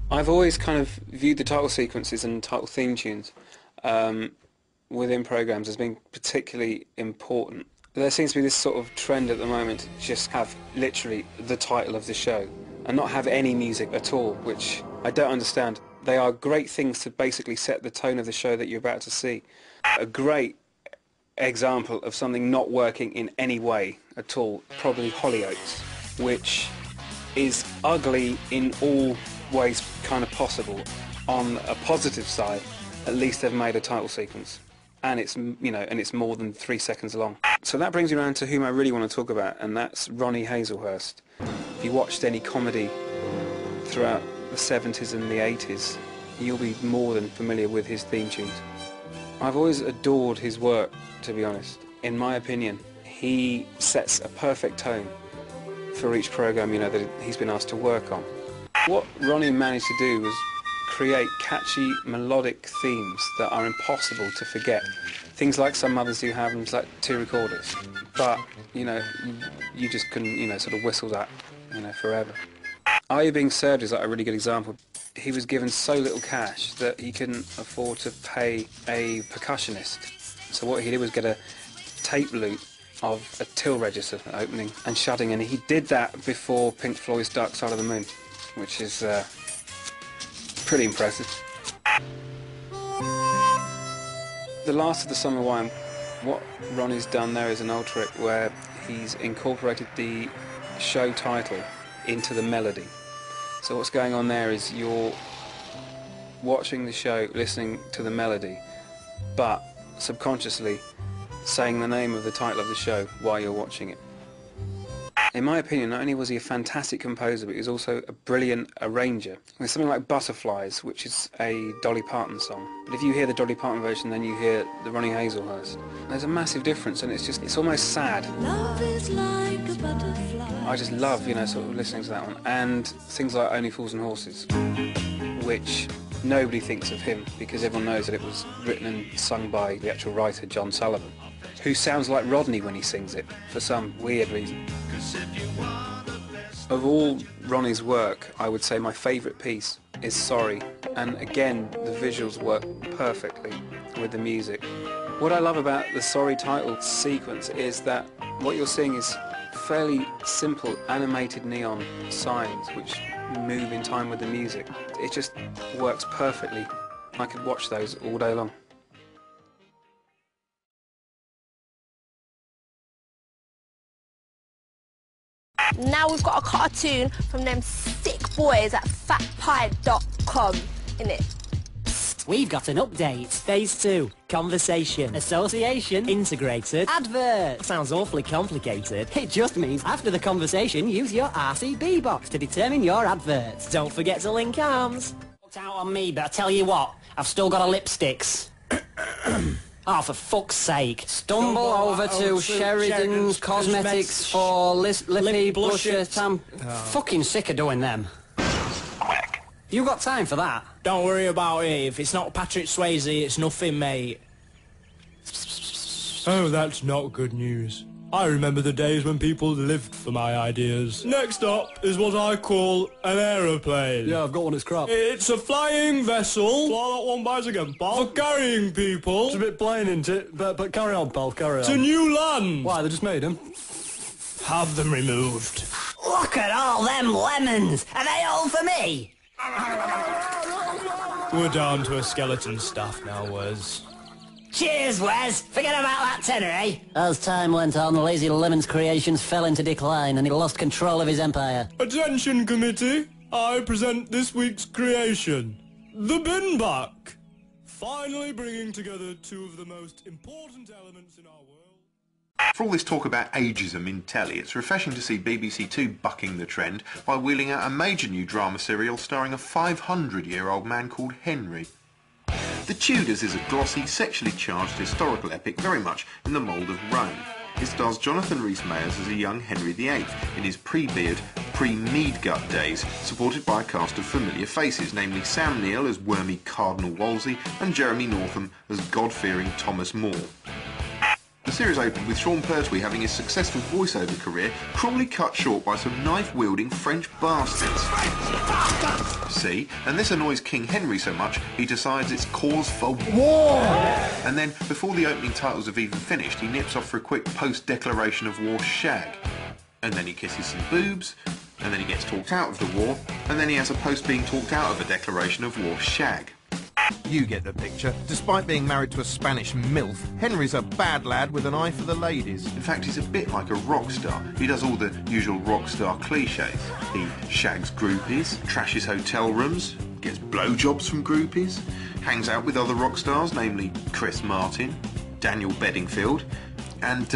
I've always kind of viewed the title sequences and title theme tunes within programs as being particularly important. There seems to be this sort of trend at the moment to just have literally the title of the show and not have any music at all, which I don't understand. They are great things to basically set the tone of the show that you're about to see. A great example of something not working in any way at all, probably Hollyoaks, which is ugly in all ways kind of possible. On a positive side, at least they've made a title sequence, and it's, you know, and it's more than 3 seconds long. So that brings me around to whom I really want to talk about, and that's Ronnie Hazelhurst. If you watched any comedy throughout the 70s and the 80s, you'll be more than familiar with his theme tunes. I've always adored his work, to be honest. In my opinion, he sets a perfect tone for each program, you know, that he's been asked to work on. What Ronnie managed to do was create catchy melodic themes that are impossible to forget. Things like some others do have, and like 2 recorders. But, you know, you just couldn't, you know, sort of whistle that, you know, forever. Are You Being Served is like a really good example. He was given so little cash that he couldn't afford to pay a percussionist. So what he did was get a tape loop of a till register opening and shutting, and he did that before Pink Floyd's Dark Side of the Moon, which is pretty impressive. The Last of the Summer Wine, what Ronnie's done there is an old trick where he's incorporated the show title into the melody. So what's going on there is you're watching the show, listening to the melody, but subconsciously saying the name of the title of the show while you're watching it. In my opinion, not only was he a fantastic composer, but he was also a brilliant arranger. There's something like Butterflies, which is a Dolly Parton song. But if you hear the Dolly Parton version, then you hear the Ronnie Hazelhurst. There's a massive difference, and it's almost sad. Love is like a butterfly. I just love, you know, sort of listening to that one. And things like Only Fools and Horses, which nobody thinks of him because everyone knows that it was written and sung by the actual writer, John Sullivan, who sounds like Rodney when he sings it, for some weird reason. Of all Ronnie's work, I would say my favourite piece is Sorry, and again, the visuals work perfectly with the music. What I love about the Sorry title sequence is that what you're seeing is fairly simple animated neon signs which move in time with the music. It just works perfectly. I could watch those all day long. Now we've got a cartoon from them sick boys at fatpie.com, innit? We've got an update. Phase 2. Conversation. Association. Integrated. Advert. Sounds awfully complicated. It just means after the conversation, use your RCB box to determine your advert. Don't forget to link arms. Looked out on me, but I tell you what, I've still got a lipsticks. Oh, for fuck's sake. Stumble over to Sheridan's Cosmetics for Lippy Blusher Tam. Fucking sick of doing them. Quick. You got time for that? Don't worry about it. If it's not Patrick Swayze, it's nothing, mate. Oh, that's not good news. I remember the days when people lived for my ideas. Next up is what I call an aeroplane. Yeah, I've got one, it's crap. It's a flying vessel. Fly that one by us again, pal. For carrying people. It's a bit plain, isn't it? But carry on, pal, carry on. To new land. Why, they just made them? Have them removed. Look at all them lemons! Are they all for me? We're down to a skeleton staff now, Wes. Cheers, Wes! Forget about that tenner, eh? As time went on, Lazy Lemon's creations fell into decline and he lost control of his empire. Attention, committee. I present this week's creation. The bin back. Finally bringing together two of the most important elements in our world. For all this talk about ageism in telly, it's refreshing to see BBC Two bucking the trend by wheeling out a major new drama serial starring a 500-year-old man called Henry. The Tudors is a glossy, sexually charged historical epic very much in the mould of Rome. It stars Jonathan Rhys-Meyers as a young Henry VIII in his pre-beard, pre-mead-gut days, supported by a cast of familiar faces, namely Sam Neill as wormy Cardinal Wolsey and Jeremy Northam as God-fearing Thomas More. The series opened with Sean Pertwee having his successful voiceover career cruelly cut short by some knife-wielding French bastards. See? And this annoys King Henry so much, he decides it's cause for war! And then, before the opening titles have even finished, he nips off for a quick post-declaration of war shag. And then he kisses some boobs, and then he gets talked out of the war, and then he has a post-being talked out of a declaration of war shag. You get the picture. Despite being married to a Spanish MILF, Henry's a bad lad with an eye for the ladies. In fact, he's a bit like a rock star. He does all the usual rock star cliches. He shags groupies, trashes hotel rooms, gets blowjobs from groupies, hangs out with other rock stars, namely Chris Martin, Daniel Bedingfield, and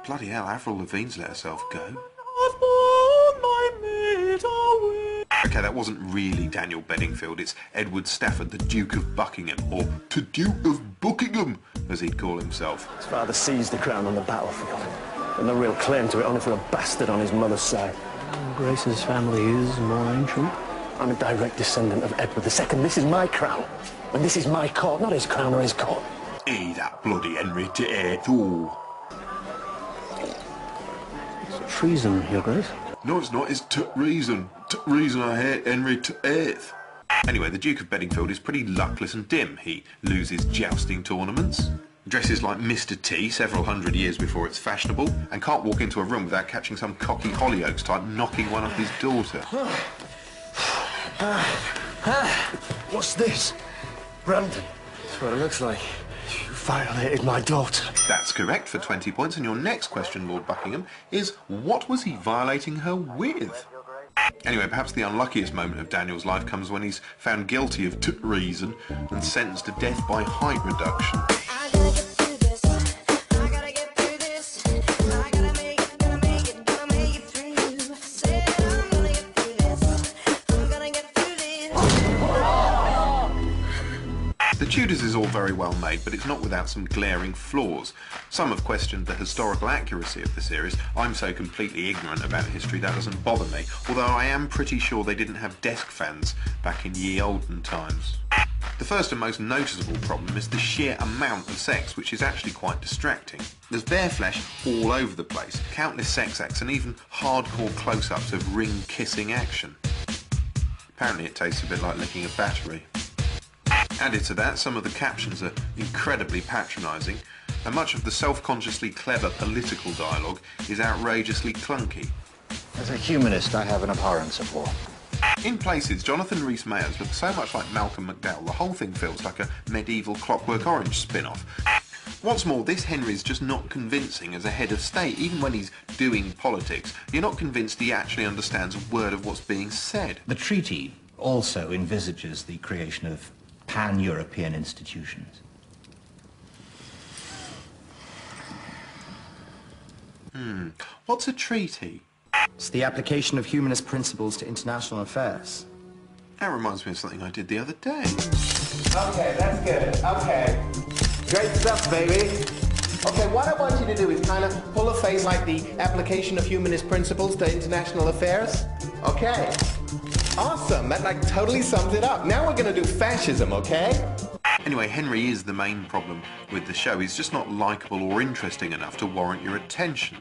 bloody hell, Avril Lavigne's let herself go. Okay, that wasn't really Daniel Bedingfield, it's Edward Stafford, the Duke of Buckingham, or the Duke of Buckingham, as he'd call himself. His father seized the crown on the battlefield, and no real claim to it, only for a bastard on his mother's side. Grace's family is more ancient. I'm a direct descendant of Edward II. This is my crown, and this is my court, not his crown or his court. That bloody Henry VIII. Ooh. It's treason, Your Grace. No, it's not. It's reason. Reason I hate Henry VIII. Anyway, the Duke of Bedingfield is pretty luckless and dim. He loses jousting tournaments, dresses like Mr. T several hundred years before it's fashionable, and can't walk into a room without catching some cocky Hollyoaks type knocking one off his daughter. What's this? Brandon. That's what it looks like. You violated my daughter. That's correct for 20 points, and your next question, Lord Buckingham, is what was he violating her with? Anyway, perhaps the unluckiest moment of Daniel's life comes when he's found guilty of treason and sentenced to death by height reduction. The Tudors is all very well made, but it's not without some glaring flaws. Some have questioned the historical accuracy of the series. I'm so completely ignorant about history that doesn't bother me, although I am pretty sure they didn't have desk fans back in ye olden times. The first and most noticeable problem is the sheer amount of sex, which is actually quite distracting. There's bare flesh all over the place, countless sex acts, and even hardcore close-ups of ring-kissing action. Apparently it tastes a bit like licking a battery. Added to that, some of the captions are incredibly patronising, and much of the self-consciously clever political dialogue is outrageously clunky. As a humanist, I have an abhorrence of war. In places, Jonathan Rhys-Meyers looks so much like Malcolm McDowell, the whole thing feels like a medieval Clockwork Orange spin-off. What's more, this Henry's just not convincing as a head of state. Even when he's doing politics, you're not convinced he actually understands a word of what's being said. The treaty also envisages the creation of pan-European institutions. What's a treaty? It's the application of humanist principles to international affairs. That reminds me of something I did the other day. Okay, that's good. Okay. Great stuff, baby. Okay, what I want you to do is kind of pull a face like the application of humanist principles to international affairs. Okay. Awesome. That like totally sums it up. Now we're going to do fascism, okay? Anyway, Henry is the main problem with the show. He's just not likeable or interesting enough to warrant your attention.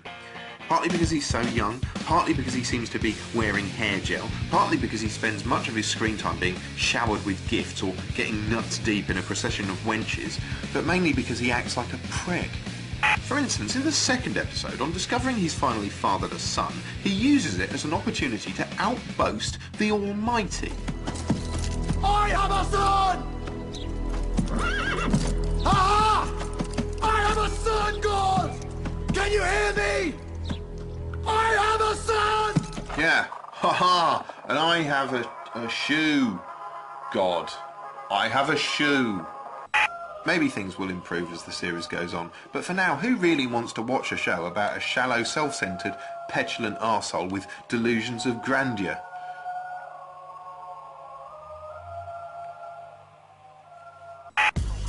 Partly because he's so young, partly because he seems to be wearing hair gel, partly because he spends much of his screen time being showered with gifts or getting nuts deep in a procession of wenches, but mainly because he acts like a prick. For instance, in the second episode, on discovering he's finally fathered a son, he uses it as an opportunity to outboast the Almighty. I have a son! Ha! I have a son, God! Can you hear me? I have a son! Yeah, haha, and I have a shoe, God. I have a shoe. Maybe things will improve as the series goes on, but for now, who really wants to watch a show about a shallow, self-centred, petulant arsehole with delusions of grandeur?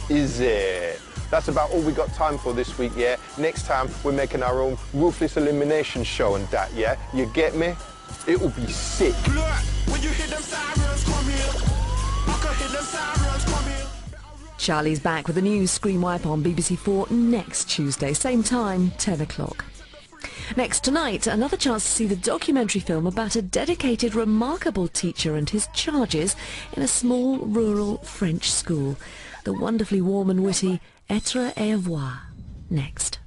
Is it? That's about all we got time for this week, yeah? Next time, we're making our own ruthless elimination show and that, yeah? You get me? It will be sick. When you hear them sirens, come here. I can hear them sirens, come here. Charlie's back with a new Screenwipe on BBC4 next Tuesday, same time, 10 o'clock. Next tonight, another chance to see the documentary film about a dedicated, remarkable teacher and his charges in a small, rural French school. The wonderfully warm and witty Être et Avoir. Next.